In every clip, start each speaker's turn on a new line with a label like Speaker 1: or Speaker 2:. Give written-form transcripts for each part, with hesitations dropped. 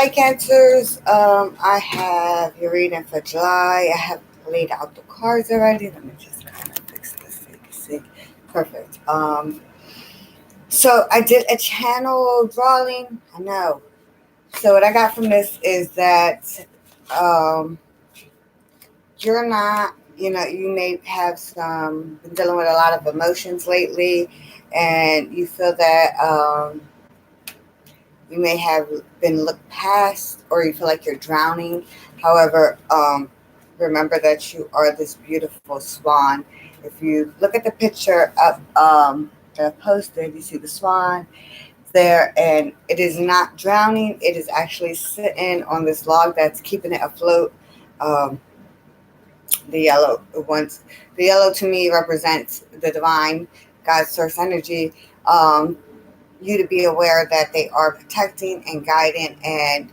Speaker 1: Hi, Cancers. I have your reading for July. I have laid out the cards already. Let me just kind of fix this so you can see. Perfect. So I did a channel drawing. I know. So what I got from this is that um, you're not, you may have been dealing with a lot of emotions lately, and you feel that you may have been looked past, or you feel like you're drowning. However, remember that you are this beautiful swan. If you look at the picture up that I posted, you see the swan there, and it is not drowning. It is actually sitting on this log that's keeping it afloat. Um, the yellow ones, the yellow to me represents the divine, God's source energy. Um, you to be aware that they are protecting and guiding and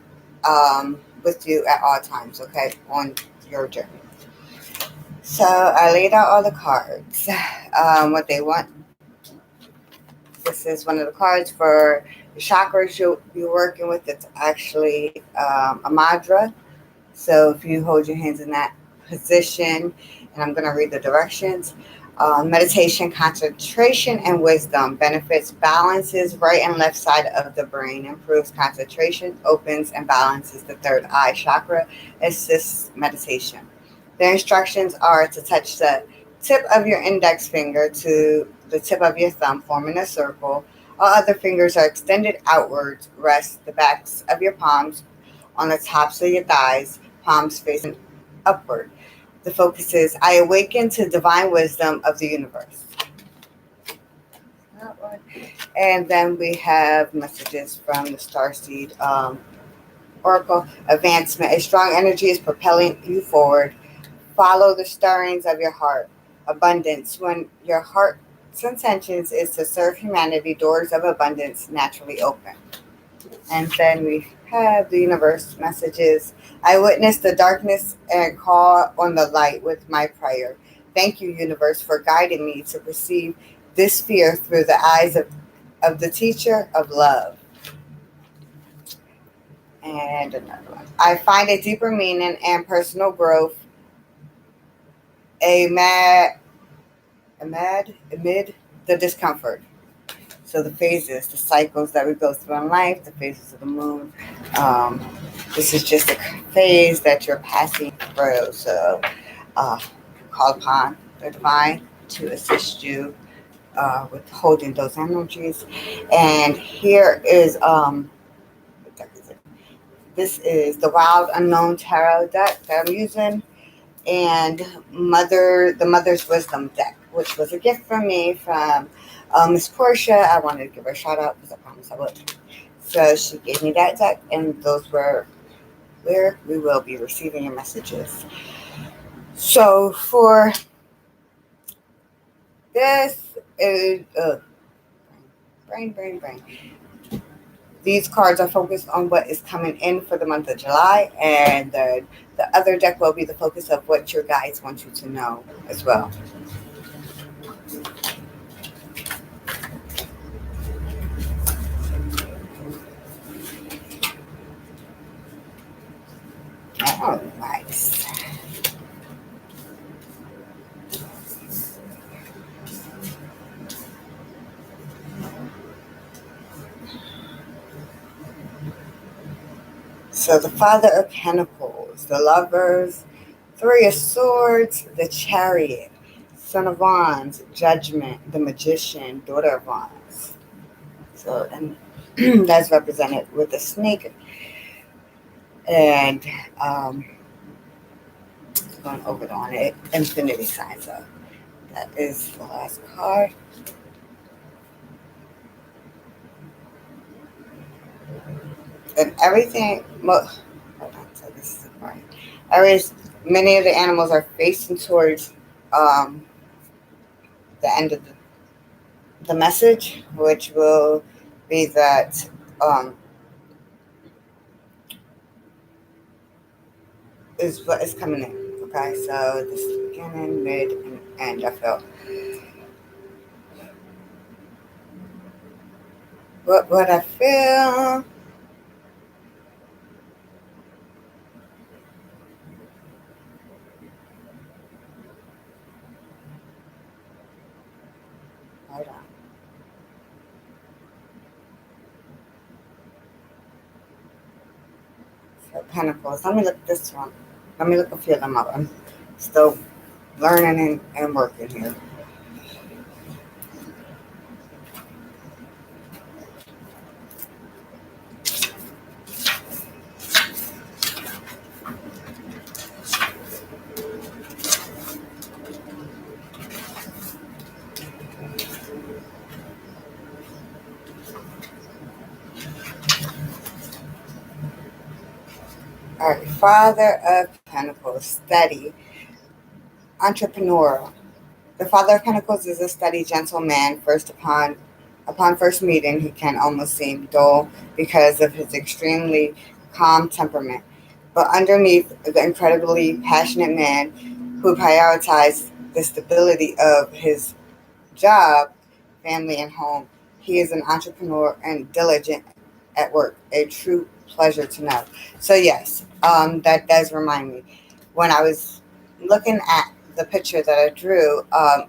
Speaker 1: with you at all times, okay, on your journey. So I laid out all the cards, what they want. This is one of the cards for the chakras you'll be working with. It's actually a madra. So if you hold your hands in that position, and I'm going to read the directions. Meditation, concentration, and wisdom benefits, balances right and left side of the brain, improves concentration, opens and balances the third eye chakra, assists meditation. The instructions are to touch the tip of your index finger to the tip of your thumb, forming a circle. All other fingers are extended outwards. Rest the backs of your palms on the tops of your thighs, palms facing upward. The focus is, I awaken to divine wisdom of the universe. And then we have messages from the Starseed Oracle. Advancement. A strong energy is propelling you forward. Follow the stirrings of your heart. Abundance. When your heart's intentions is to serve humanity, doors of abundance naturally open. And then we have the universe messages. I witness the darkness and call on the light with my prayer. Thank you, universe, for guiding me to perceive this fear through the eyes of the teacher of love. And another one. I find a deeper meaning and personal growth amid the discomfort. So the phases, the cycles that we go through in life, the phases of the moon. Um, this is just a phase that you're passing through. So uh, call upon the divine to assist you with holding those energies. And here is what deck is it? This is the Wild Unknown Tarot deck that I'm using, and the Mother's Wisdom deck, which was a gift from me from Miss Portia. I wanted to give her a shout out because I promised I would. So she gave me that deck, and those were where we will be receiving your messages. So for this is brain. These cards are focused on what is coming in for the month of July, and the other deck will be the focus of what your guides want you to know as well. Oh, nice. So the Father of Pentacles, the Lovers, Three of Swords, the Chariot, Son of Wands, Judgment, the Magician, Daughter of Wands. So, and that's represented with the snake. And going over on it, infinity sign. So that is the last card. And everything, hold on, so this is right. Many of the animals are facing towards the end of the message, which will be that is what is coming in. Okay, so this is the beginning, mid, and end. I felt what I feel. Pentacles. Let me look at this one. Let me look a few of them up. I'm still learning and working here. All right, Father of Pentacles, steady, entrepreneurial. The Father of Pentacles is a steady, gentle man. Upon first meeting, he can almost seem dull because of his extremely calm temperament. But underneath the incredibly passionate man who prioritizes the stability of his job, family, and home, he is an entrepreneur and diligent at work. A true pleasure to know. So yes, that does remind me. When I was looking at the picture that I drew,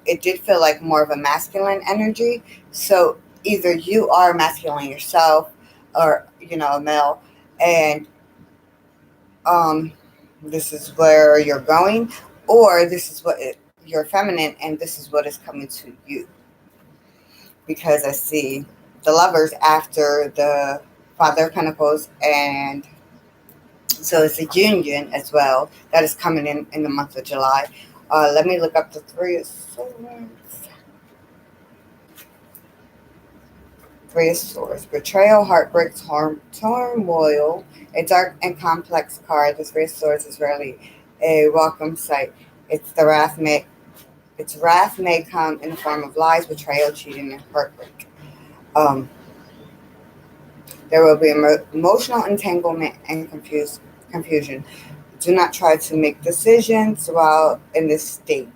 Speaker 1: it did feel like more of a masculine energy. So either you are masculine yourself, or a male, and this is where you're going, or this is you're feminine, and this is what is coming to you. Because I see the Lovers after the Father of Pentacles, and so it's a union as well that is coming in the month of July. Let me look up the Three of Swords. Three of Swords. Betrayal, heartbreaks, turmoil. A dark and complex card. The Three of Swords is rarely a welcome sight. Its wrath may come in the form of lies, betrayal, cheating, and heartbreak. There will be emotional entanglement and confusion. Do not try to make decisions while in this state.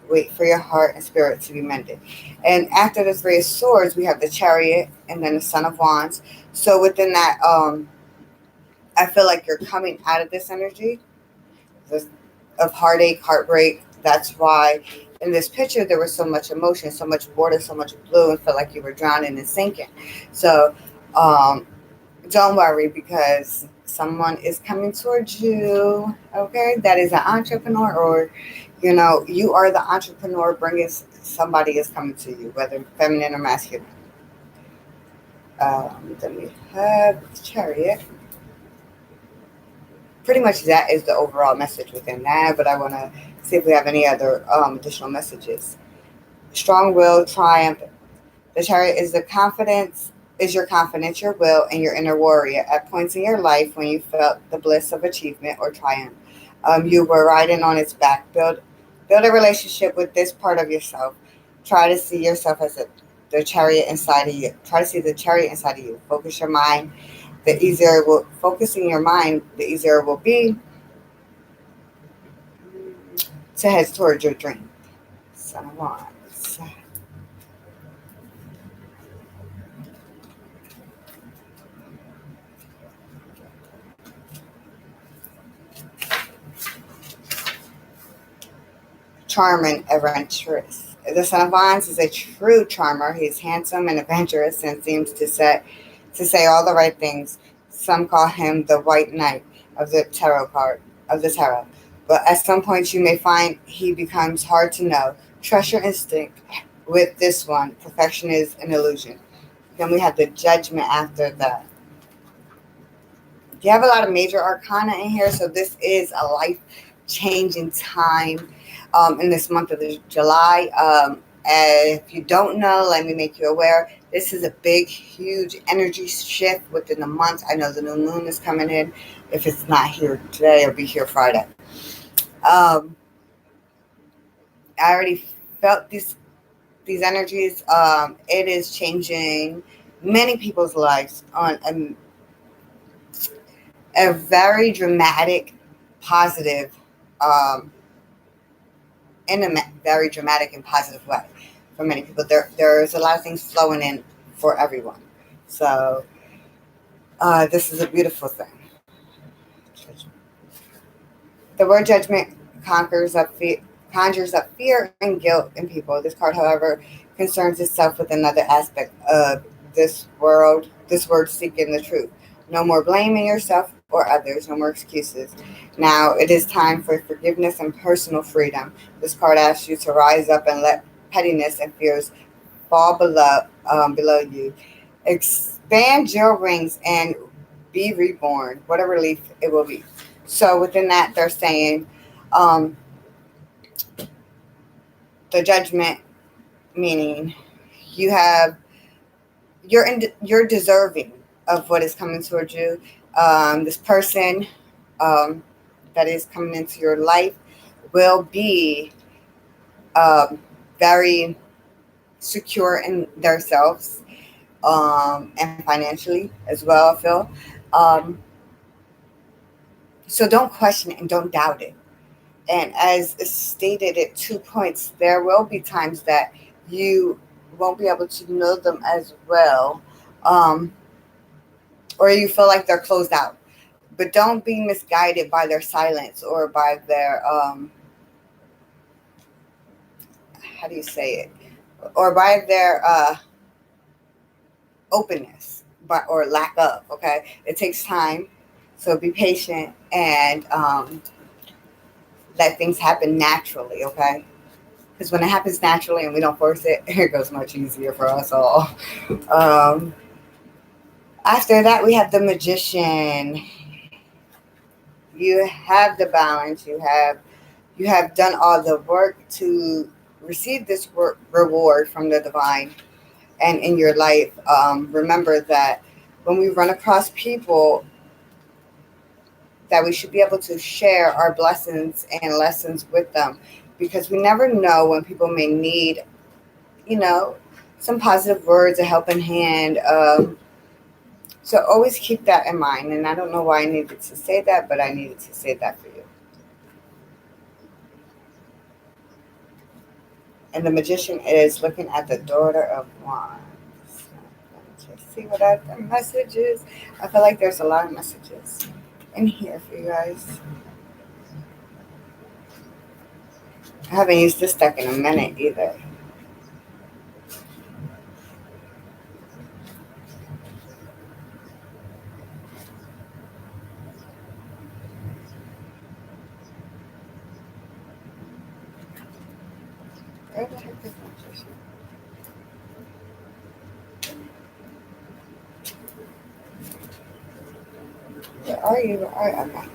Speaker 1: Wait for your heart and spirit to be mended. And after the Three of Swords, we have the Chariot and then the Son of Wands. So within that, I feel like you're coming out of this energy of heartache, heartbreak. That's why in this picture there was so much emotion, so much water, so much blue, and felt like you were drowning and sinking. So don't worry, because someone is coming towards you, okay? That is an entrepreneur, or, you are the entrepreneur bringing somebody is coming to you, whether feminine or masculine. Then we have the Chariot. Pretty much that is the overall message within that, but I want to see if we have any other additional messages. Strong will, triumph. The Chariot is your confidence, your will, and your inner warrior. At points in your life when you felt the bliss of achievement or triumph, you were riding on its back. Build a relationship with this part of yourself. Try to see yourself as the chariot inside of you. Try to see the chariot inside of you. Focusing your mind, the easier it will be to head towards your dream. Son of Wands. Charming, adventurous. The Son of Wands is a true charmer. He's handsome and adventurous and seems to say all the right things. Some call him the White Knight of the tarot. But at some point you may find he becomes hard to know. Trust your instinct with this one. Perfection is an illusion. Then we have the Judgment after that. You have a lot of major arcana in here, so this is a life-changing time in this month of July. If you don't know, let me make you aware. This is a big, huge energy shift within the month. I know the new moon is coming in. If it's not here today, it'll be here Friday. I already felt these energies. It is changing many people's lives on a very dramatic, positive, in a very dramatic and positive way for many people. There's a lot of things flowing in for everyone. So this is a beautiful thing. The word judgment conjures up fear and guilt in people. This card, however, concerns itself with another aspect of this word seeking the truth. No more blaming yourself or others. No more excuses. Now it is time for forgiveness and personal freedom. This card asks you to rise up and let pettiness and fears fall below you. Expand your wings and be reborn. What a relief it will be. So within that, they're saying um, the judgment, meaning you have you're deserving of what is coming towards you. This person um, that is coming into your life will be um, very secure in themselves and financially as well, I feel. Um, so don't question it and don't doubt it. And as stated at 2 points, there will be times that you won't be able to know them as well, um, or you feel like they're closed out. But don't be misguided by their silence or by their, how do you say it? Or by their openness or lack of, okay? It takes time. So be patient and let things happen naturally, okay? Because when it happens naturally and we don't force it, it goes much easier for us all. Um, After that, we have the magician. You have the balance. You have done all the work to receive this reward from the divine and in your life. Remember that when we run across people, that we should be able to share our blessings and lessons with them, because we never know when people may need, you know, some positive words, a helping hand. So always keep that in mind. And I don't know why I needed to say that, but I needed to say that for you. And the magician is looking at the daughter of wands. Let me just see what the message is. I feel like there's a lot of messages in here for you guys. I haven't used this deck in a minute either. Where the heck is magician? Where are you? Okay.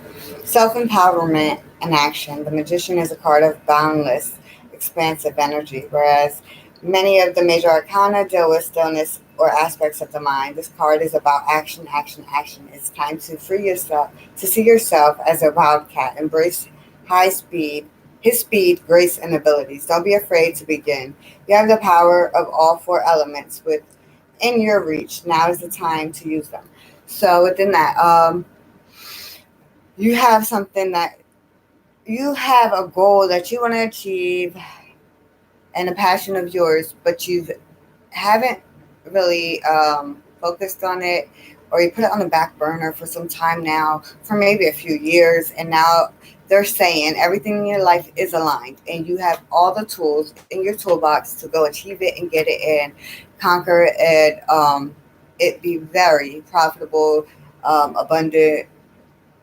Speaker 1: Self-empowerment and action. The magician is a card of boundless, expansive energy, whereas many of the major arcana deal with stillness or aspects of the mind. This card is about action, action, action. It's time to free yourself, to see yourself as a wildcat. Embrace high speed, his speed, grace, and abilities. Don't be afraid to begin. You have the power of all four elements within your reach. Now is the time to use them. So within that, you have something that you have a goal that you want to achieve and a passion of yours, but you haven't really focused on it, or you put it on the back burner for some time now, for maybe a few years, and now they're saying everything in your life is aligned and you have all the tools in your toolbox to go achieve it and get it and conquer it, it be very profitable, abundant,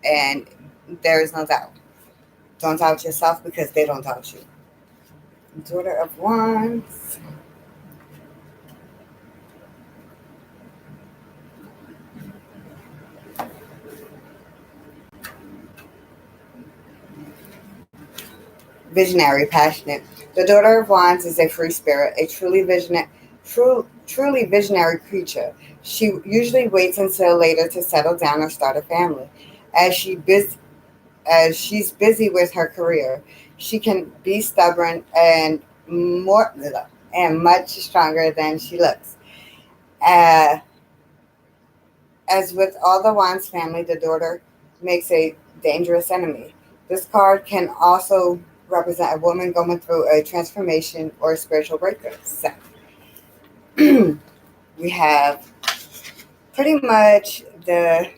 Speaker 1: and there is no doubt. Don't doubt yourself because they don't doubt you. Daughter of Wands. Visionary, passionate. The Daughter of Wands is a free spirit, a truly visionary creature. She usually waits until later to settle down or start a family. As she busy as she's busy with her career, she can be stubborn and much stronger than she looks. Uh, as with all the Wands family, the daughter makes a dangerous enemy. This card can also represent a woman going through a transformation or a spiritual breakthrough. So we have pretty much the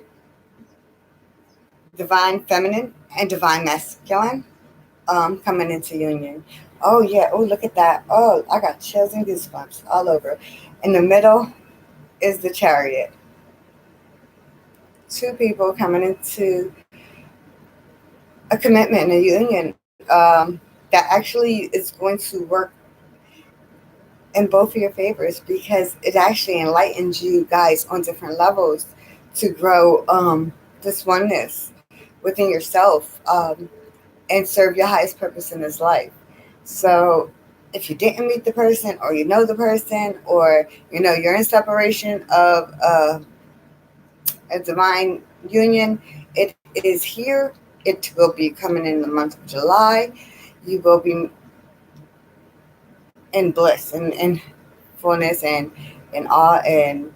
Speaker 1: divine feminine and divine masculine coming into union. Oh yeah. Oh, look at that. Oh, I got chills and goosebumps all over. In the middle is the chariot. two people coming into a commitment, a union, that actually is going to work in both of your favors, because it actually enlightens you guys on different levels to grow this oneness within yourself, and serve your highest purpose in this life. So if you didn't meet the person, or you know the person, or you're in separation of a divine union, it is here. It will be coming in the month of July. You will be in bliss and fullness and in awe and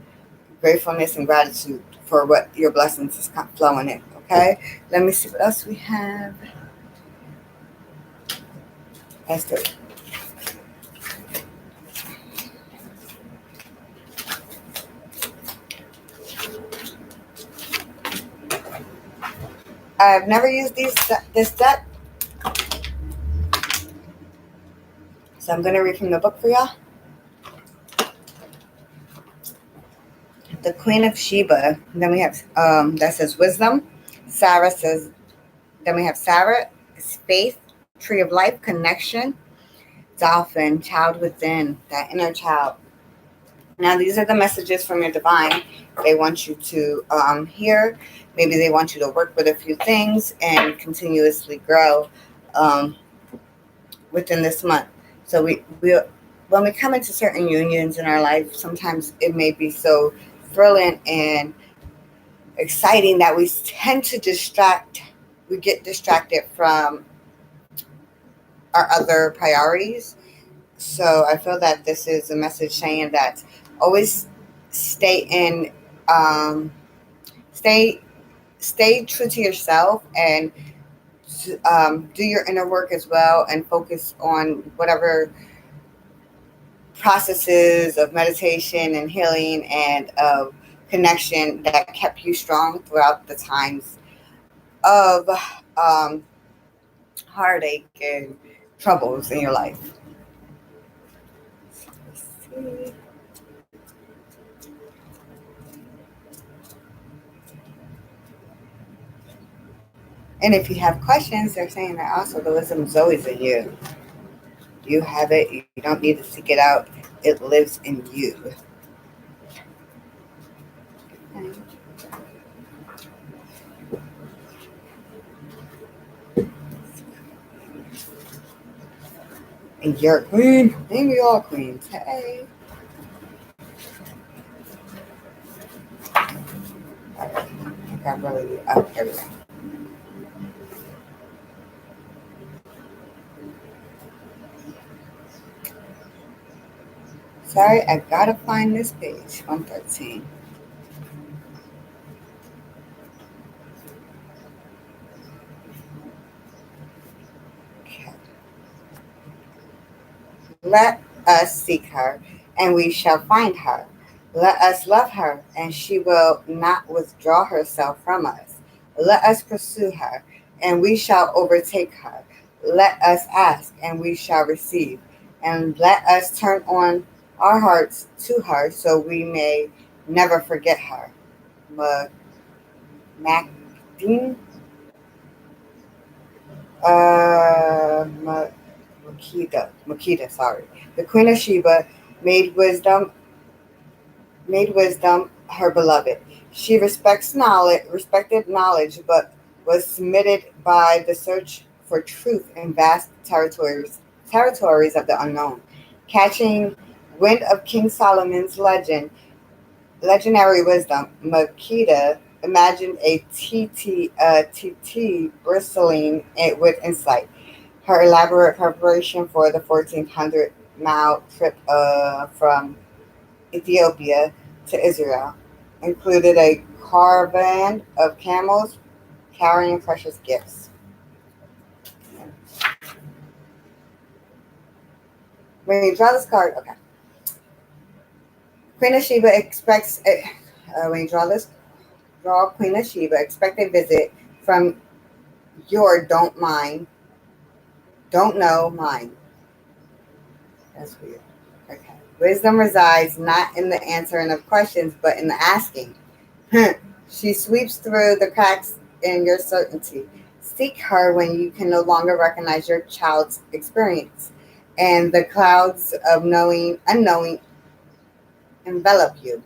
Speaker 1: gratefulness and gratitude for what your blessings is flowing in. Okay, let me see what else we have. Let's do it. I've never used this deck, so I'm gonna read from the book for y'all. The Queen of Sheba. Then we have that says wisdom. Sarah says. Then we have Sarah is faith, tree of life, connection, dolphin, child within, that inner child. Now these are the messages from your divine. They want you to hear. Maybe they want you to work with a few things and continuously grow within this month. So we when we come into certain unions in our life, sometimes it may be so thrilling and exciting that we tend to we get distracted from our other priorities. So I feel that this is a message saying that always stay in, stay true to yourself, and do your inner work as well, and focus on whatever processes of meditation and healing and of connection that kept you strong throughout the times of heartache and troubles in your life. Let's see. And if you have questions, they're saying that also the wisdom is always in you. You have it. You don't need to seek it out. It lives in you. Okay. And you're a queen. And we all queens. Hey. Alright. I got really up everything. Sorry, I gotta find this page. 113. Okay. Let us seek her, and we shall find her. Let us love her, and she will not withdraw herself from us. Let us pursue her, and we shall overtake her. Let us ask, and we shall receive. And let us turn on our hearts to her, so we may never forget her. Macdine? Makeda, sorry. The Queen of Sheba made wisdom her beloved. She respected knowledge, but was submitted by the search for truth in vast territories of the unknown. Catching wind of King Solomon's legendary wisdom, Makeda imagined a TT bristling with insight. Her elaborate preparation for the 1,400-mile trip from Ethiopia to Israel included a caravan of camels carrying precious gifts. When you draw this card, okay. Queen of Sheba expects, when you draw Queen of Sheba, expect a visit from your don't know mind. That's weird. Okay. Wisdom resides not in the answering of questions, but in the asking. She sweeps through the cracks in your certainty. Seek her when you can no longer recognize your child's experience, and the clouds of unknowing envelop you.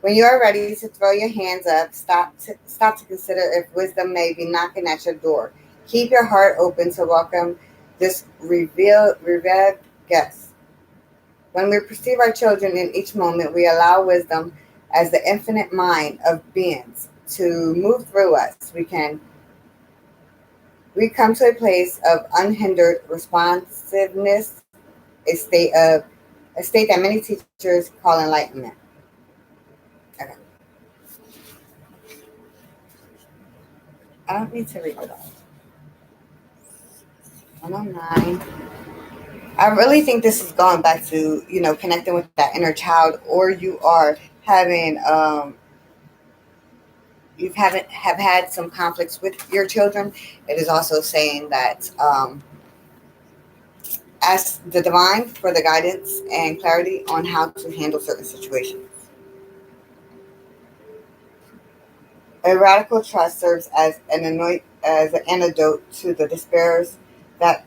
Speaker 1: When you are ready to throw your hands up, stop to consider if wisdom may be knocking at your door. Keep your heart open to welcome this revered guest. When we perceive our children in each moment, we allow wisdom as the infinite mind of beings to move through us. We come to a place of unhindered responsiveness, a state of a state that many teachers call enlightenment. Okay. I don't need to read it all. 109. I really think this is going back to, connecting with that inner child, or you are having you haven't have had some conflicts with your children. It is also saying that ask the divine for the guidance and clarity on how to handle certain situations. A radical trust serves as as an antidote to the despairs that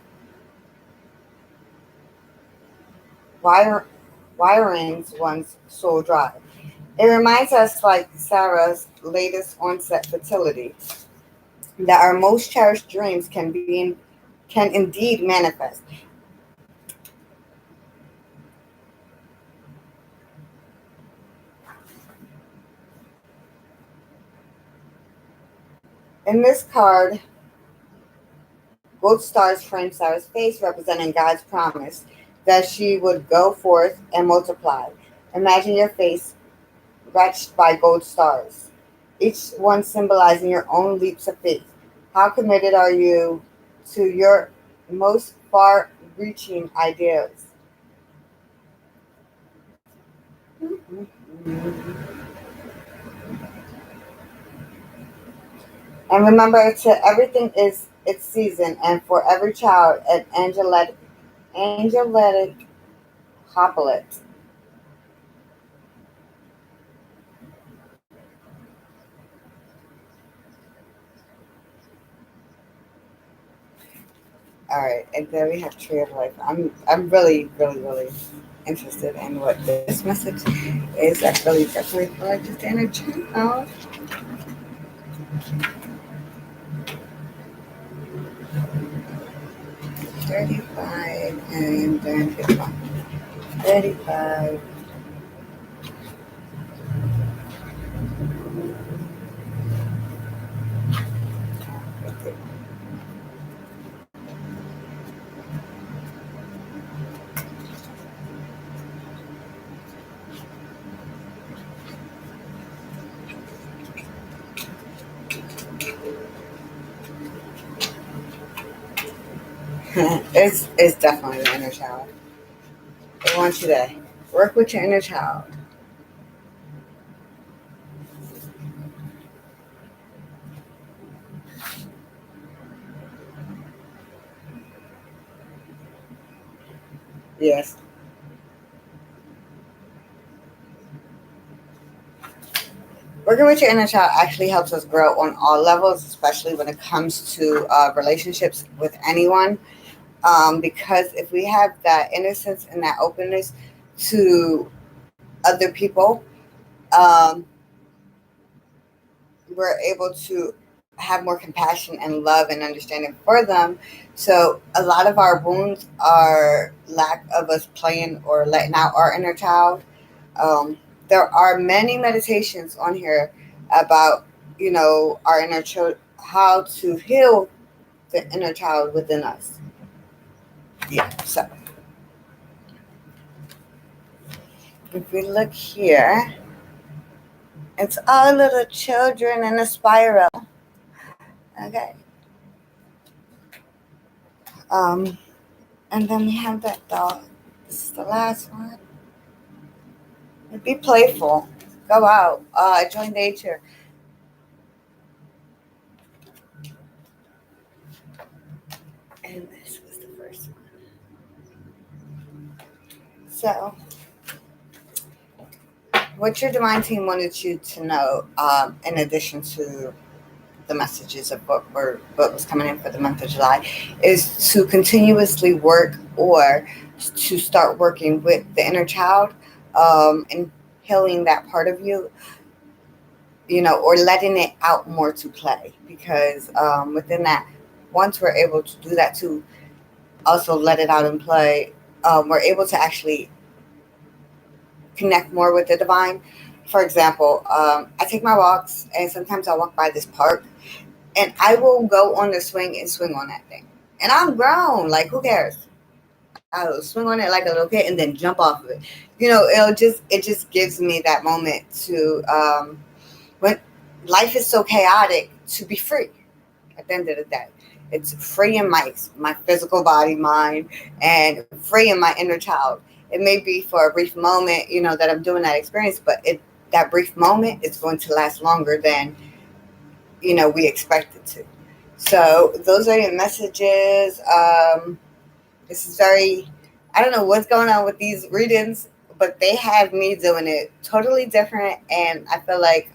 Speaker 1: wire, wirings one's soul dry. It reminds us, like Sarah's latest onset fertility, that our most cherished dreams can indeed manifest. In this card, gold stars frame Sarah's face, representing God's promise that she would go forth and multiply. Imagine your face touched by gold stars, each one symbolizing your own leaps of faith. How committed are you to your most far reaching ideas? And remember, to everything is its season, and for every child, an angelic hoplite. All right, and then we have Tree of Life. I'm really interested in what this message is. I really definitely feel like just energy. Oh, 35 and then 55. 35. It's definitely the inner child. They want you to work with your inner child. Yes. Working with your inner child actually helps us grow on all levels, especially when it comes to relationships with anyone. Because if we have that innocence and that openness to other people, um, we're able to have more compassion and love and understanding for them. So a lot of our wounds are lack of us playing or letting out our inner child. Um, there are many meditations on here about, our inner child, how to heal the inner child within us. Yeah. So if we look here, it's all little children in a spiral. Okay. Um, and then we have that dog. This is the last one. Be playful. Go out. Join nature. And this was the first one. So what your divine team wanted you to know, in addition to the messages of what was coming in for the month of July, is to continuously work or to start working with the inner child, and healing that part of you, or letting it out more to play. Because within that, once we're able to do that, to also let it out and play, we're able to actually connect more with the divine. For example, I take my walks, and sometimes I walk by this park, and I will go on the swing and swing on that thing. And I'm grown, like who cares? I will swing on it like a little kid and then jump off of it. It just gives me that moment to, when life is so chaotic, to be free. At the end of the day, it's free in my physical body, mind, and free in my inner child. It may be for a brief moment, that I'm doing that experience, but that brief moment is going to last longer than we expect it to. So those are your messages. This is very, I don't know what's going on with these readings, but they have me doing it totally different, and I feel like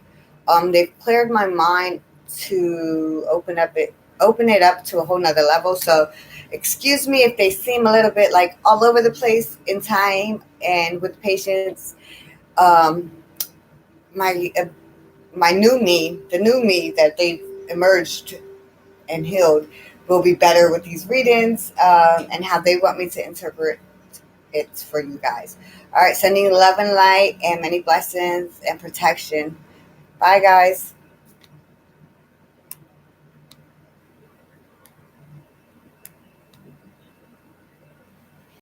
Speaker 1: they've cleared my mind to open it up to a whole nother level. So excuse me if they seem a little bit like all over the place in time, and with patience. Um, my my new me, the new me that they've emerged and healed, will be better with these readings, and how they want me to interpret it for you guys. All right, sending love and light and many blessings and protection. Bye, guys.